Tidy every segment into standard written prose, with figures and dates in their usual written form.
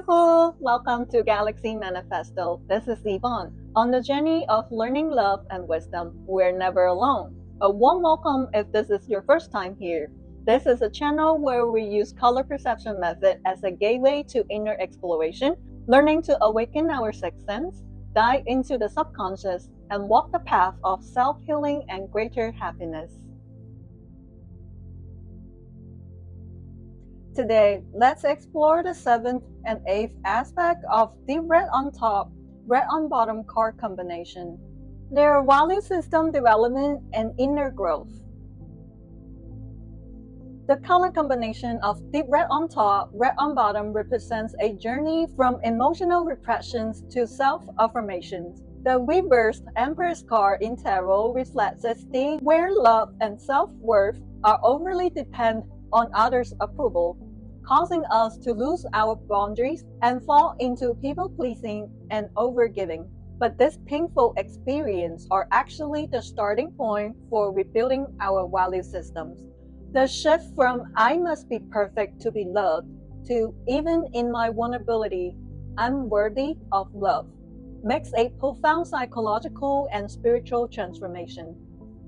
beautiful! Welcome to Galaxy Manifesto. This is Yvonne. On the journey of learning love and wisdom, we're never alone. A warm welcome if this is your first time here. This is a channel where we use color perception method as a gateway to inner exploration, learning to awaken our sixth sense, dive into the subconscious, and walk the path of self-healing and greater happiness. Today, let's explore the 7th and 8th aspect of the red on top, red on bottom card combination. Their value system development and inner growth. The color combination of deep red on top, red on bottom represents a journey from emotional repressions to self-affirmations. The reversed Empress card in tarot reflects a state where love and self-worth are overly dependent on others' approval, causing us to lose our boundaries and fall into people-pleasing and overgiving. But this painful experience are actually the starting point for rebuilding our value systems. The shift from I must be perfect to be loved to even in my vulnerability, I'm worthy of love makes a profound psychological and spiritual transformation.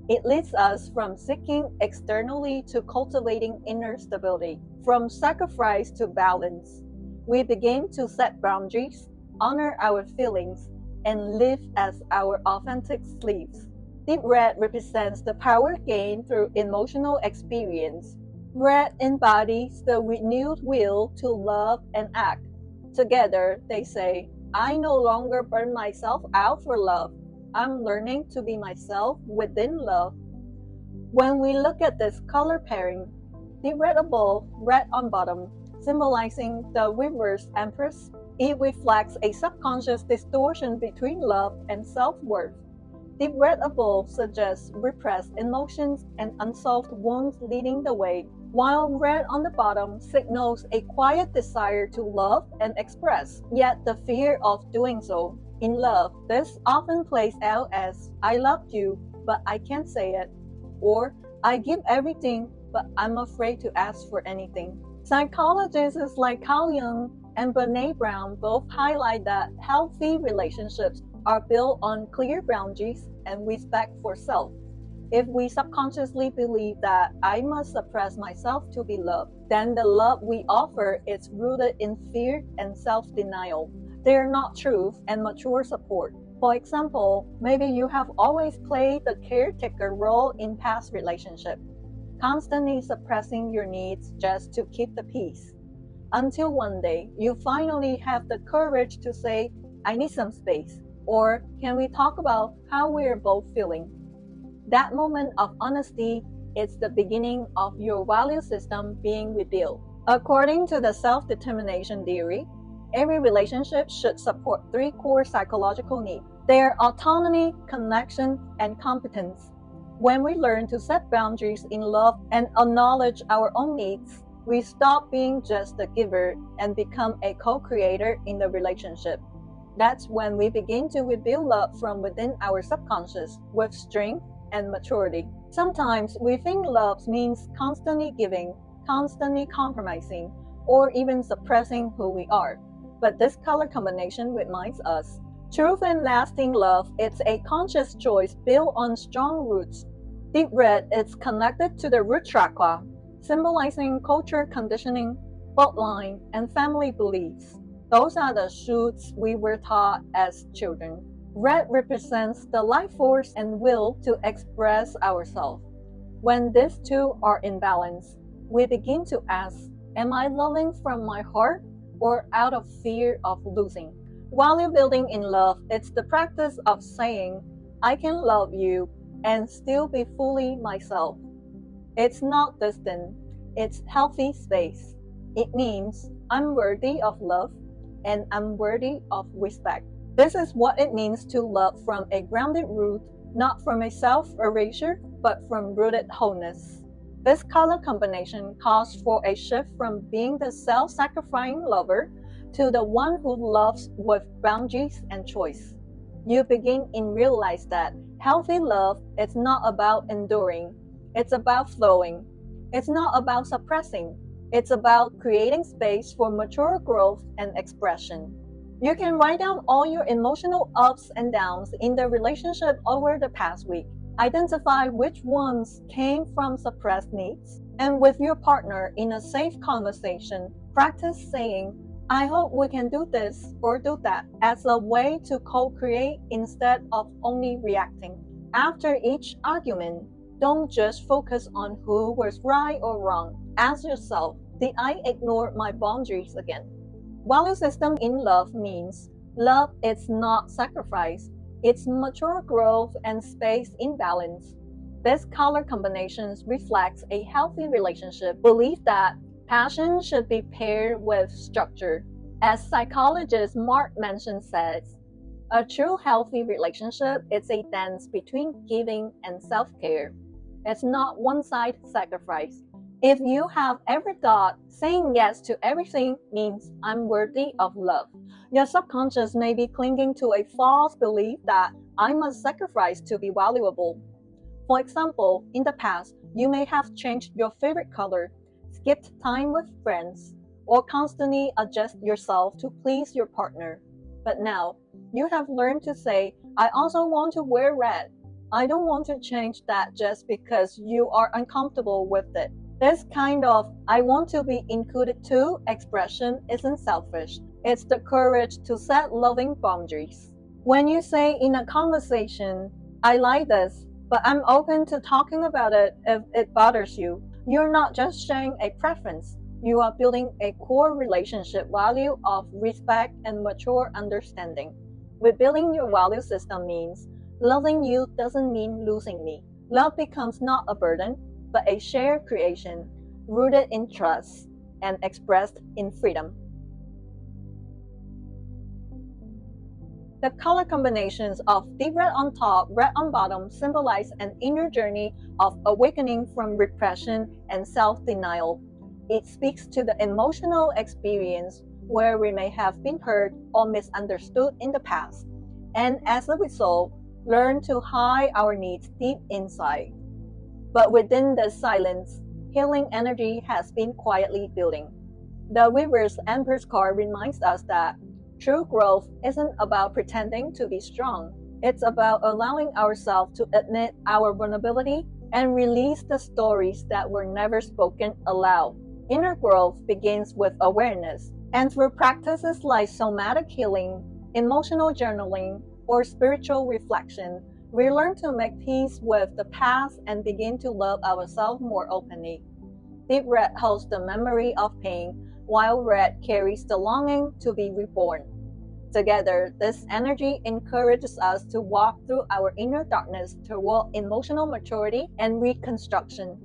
It leads us from seeking externally to cultivating inner stability, from sacrifice to balance. We begin to set boundaries, honor our feelings, and live as our authentic selves. Deep red represents the power gained through emotional experience. Red embodies the renewed will to love and act. Together, they say, I no longer burn myself out for love. I'm learning to be myself within love. When we look at this color pairing, the red above, red on bottom, symbolizing the reversed Empress, it reflects a subconscious distortion between love and self-worth. The red above suggests repressed emotions and unsolved wounds leading the way, while red on the bottom signals a quiet desire to love and express, yet the fear of doing so. In love, this often plays out as, I loved you, but I can't say it, or I give everything, but I'm afraid to ask for anything. Psychologists like Carl Jung and Brené Brown both highlight that healthy relationships are built on clear boundaries and respect for self. If we subconsciously believe that I must suppress myself to be loved, then the love we offer is rooted in fear and self-denial. They are not truth and mature support. For example, maybe you have always played the caretaker role in past relationships, constantly suppressing your needs just to keep the peace. Until one day, you finally have the courage to say, I need some space, or can we talk about how we are both feeling? That moment of honesty is the beginning of your value system being revealed. According to the self-determination theory, every relationship should support 3 core psychological needs. They are autonomy, connection, and competence. When we learn to set boundaries in love and acknowledge our own needs, we stop being just the giver and become a co-creator in the relationship. That's when we begin to rebuild love from within our subconscious with strength and maturity. Sometimes we think love means constantly giving, constantly compromising, or even suppressing who we are. But this color combination reminds us, truth and lasting love is a conscious choice built on strong roots. Deep red is connected to the root chakra, symbolizing culture conditioning, bloodline, and family beliefs. Those are the shoots we were taught as children. Red represents the life force and will to express ourselves. When these two are in balance, we begin to ask, am I loving from my heart or out of fear of losing? Value building in love, it's the practice of saying, I can love you and still be fully myself. It's not distant, it's healthy space. It means I'm worthy of love and I'm worthy of respect. This is what it means to love from a grounded root, not from a self-erasure, but from rooted wholeness. This color combination calls for a shift from being the self-sacrificing lover to the one who loves with boundaries and choice. You begin to realize that healthy love is not about enduring, it's about flowing. It's not about suppressing, It's about creating space for mature growth and expression. You can write down all your emotional ups and downs in the relationship over the past week. Identify which ones came from suppressed needs. And with your partner in a safe conversation, practice saying, I hope we can do this or do that as a way to co-create instead of only reacting. After each argument, don't just focus on who was right or wrong. Ask yourself, did I ignore my boundaries again? Value system in love means love is not sacrifice. It's mature growth and space in balance. This color combinations reflects a healthy relationship belief that passion should be paired with structure. As psychologist Mark Manson says, a true healthy relationship is a dance between giving and self-care. It's not one-side sacrifice. If you have ever thought saying yes to everything means I'm worthy of love, your subconscious may be clinging to a false belief that I must sacrifice to be valuable. For example, in the past, you may have changed your favorite color, skipped time with friends, or constantly adjust yourself to please your partner. But now, you have learned to say, I also want to wear red. I don't want to change that just because you are uncomfortable with it. This kind of I want to be included too expression isn't selfish. It's the courage to set loving boundaries. When you say in a conversation, I like this, but I'm open to talking about it if it bothers you, you're not just sharing a preference. You are building a core relationship value of respect and mature understanding. Rebuilding your value system means loving you doesn't mean losing me. Love becomes not a burden, but a shared creation, rooted in trust and expressed in freedom. The color combinations of deep red on top, red on bottom symbolize an inner journey of awakening from repression and self-denial. It speaks to the emotional experience where we may have been hurt or misunderstood in the past, and as a result, learn to hide our needs deep inside. But within the silence, healing energy has been quietly building. The reverse Empress card reminds us that true growth isn't about pretending to be strong. It's about allowing ourselves to admit our vulnerability and release the stories that were never spoken aloud. Inner growth begins with awareness, and through practices like somatic healing, emotional journaling, or spiritual reflection, we learn to make peace with the past and begin to love ourselves more openly. Deep red holds the memory of pain, while red carries the longing to be reborn. Together, this energy encourages us to walk through our inner darkness toward emotional maturity and reconstruction.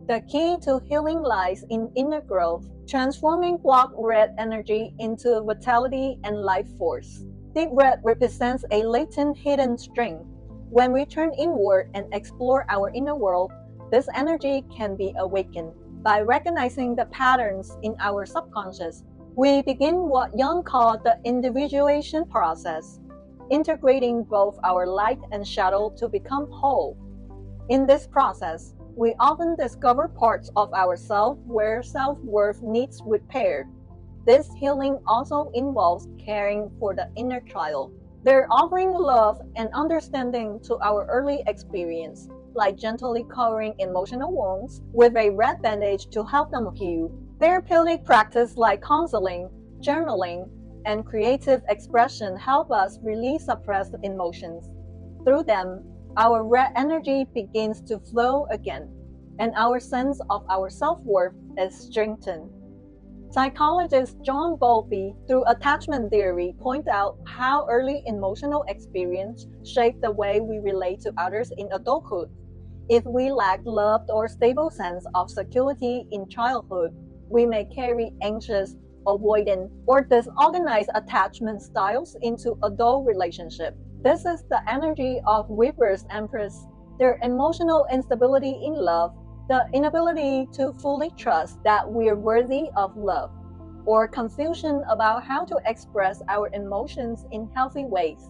The key to healing lies in inner growth, transforming block red energy into vitality and life force. Deep red represents a latent hidden strength. When we turn inward and explore our inner world, this energy can be awakened. By recognizing the patterns in our subconscious, we begin what Jung called the individuation process, integrating both our light and shadow to become whole. In this process, we often discover parts of ourselves where self-worth needs repaired. This healing also involves caring for the inner child. They're offering love and understanding to our early experience, like gently covering emotional wounds with a red bandage to help them heal. Therapeutic practice like counseling, journaling, and creative expression help us release suppressed emotions. Through them, our red energy begins to flow again, and our sense of our self-worth is strengthened. Psychologist John Bowlby, through attachment theory, point out how early emotional experience shape the way we relate to others in adulthood. If we lack love or stable sense of security in childhood, we may carry anxious, avoidant, or disorganized attachment styles into adult relationships. This is the energy of reverse Empress, their emotional instability in love, the inability to fully trust that we're worthy of love, or confusion about how to express our emotions in healthy ways.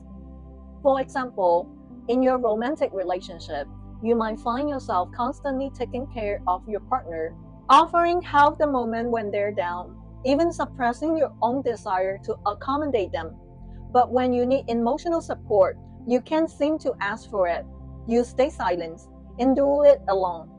For example, in your romantic relationship, you might find yourself constantly taking care of your partner, offering help the moment when they're down, even suppressing your own desire to accommodate them. But when you need emotional support, you can't seem to ask for it. You stay silent, endure it alone.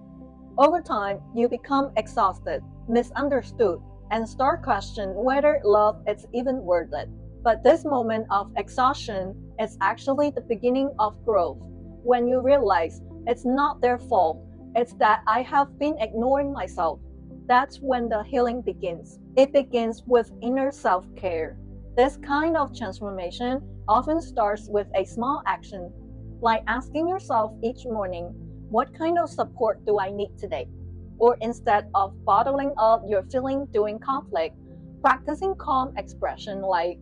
Over time, you become exhausted, misunderstood, and start questioning whether love is even worth it. But this moment of exhaustion is actually the beginning of growth. When you realize it's not their fault, it's that I have been ignoring myself. That's when the healing begins. It begins with inner self-care. This kind of transformation often starts with a small action, like asking yourself each morning, what kind of support do I need today? Or instead of bottling up your feeling during conflict, practicing calm expression like,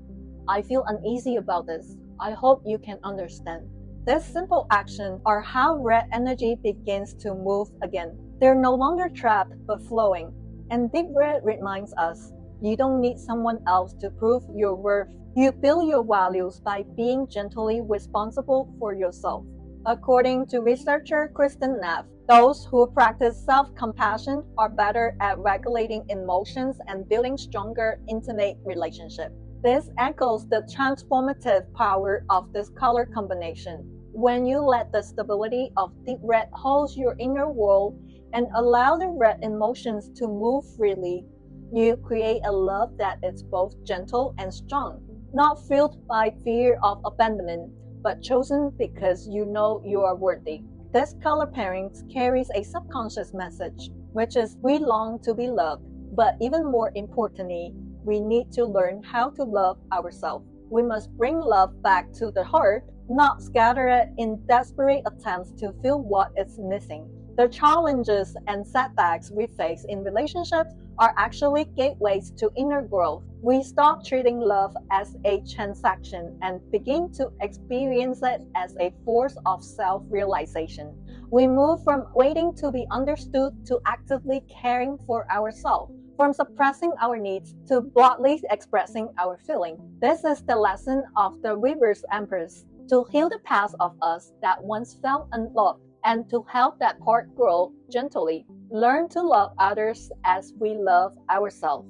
I feel uneasy about this. I hope you can understand. This simple action are how red energy begins to move again. They're no longer trapped but flowing. And deep red reminds us, you don't need someone else to prove your worth. You build your values by being gently responsible for yourself. According to researcher Kristen Neff, those who practice self-compassion are better at regulating emotions and building stronger, intimate relationships. This echoes the transformative power of this color combination. When you let the stability of deep red hold your inner world and allow the red emotions to move freely, you create a love that is both gentle and strong, not fueled by fear of abandonment, but chosen because you know you are worthy. This color pairing carries a subconscious message, which is we long to be loved, but even more importantly, we need to learn how to love ourselves. We must bring love back to the heart, not scatter it in desperate attempts to fill what is missing. The challenges and setbacks we face in relationships are actually gateways to inner growth. We stop treating love as a transaction and begin to experience it as a force of self-realization. We move from waiting to be understood to actively caring for ourselves, from suppressing our needs to broadly expressing our feelings. This is the lesson of the Reversed Empress, to heal the past of us that once felt unloved, and to help that part grow gently. Learn to love others as we love ourselves.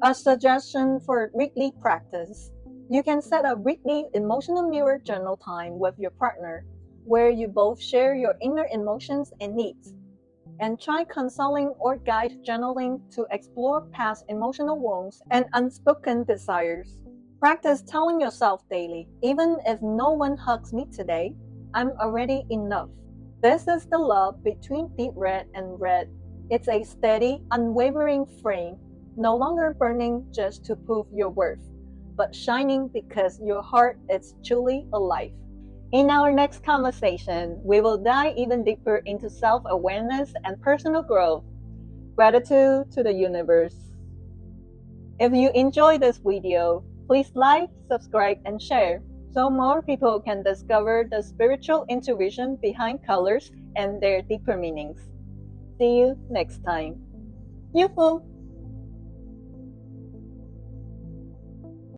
A suggestion for weekly practice. You can set a weekly emotional mirror journal time with your partner, where you both share your inner emotions and needs. And try consulting or guide journaling to explore past emotional wounds and unspoken desires. Practice telling yourself daily, even if no one hugs me today, I'm already enough. This is the love between deep red and red. It's a steady, unwavering flame, no longer burning just to prove your worth, but shining because your heart is truly alive. In our next conversation, we will dive even deeper into self-awareness and personal growth. Gratitude to the universe. If you enjoyed this video, please like, subscribe, and share so more people can discover the spiritual intuition behind colors and their deeper meanings. See you next time. Yoo-hoo!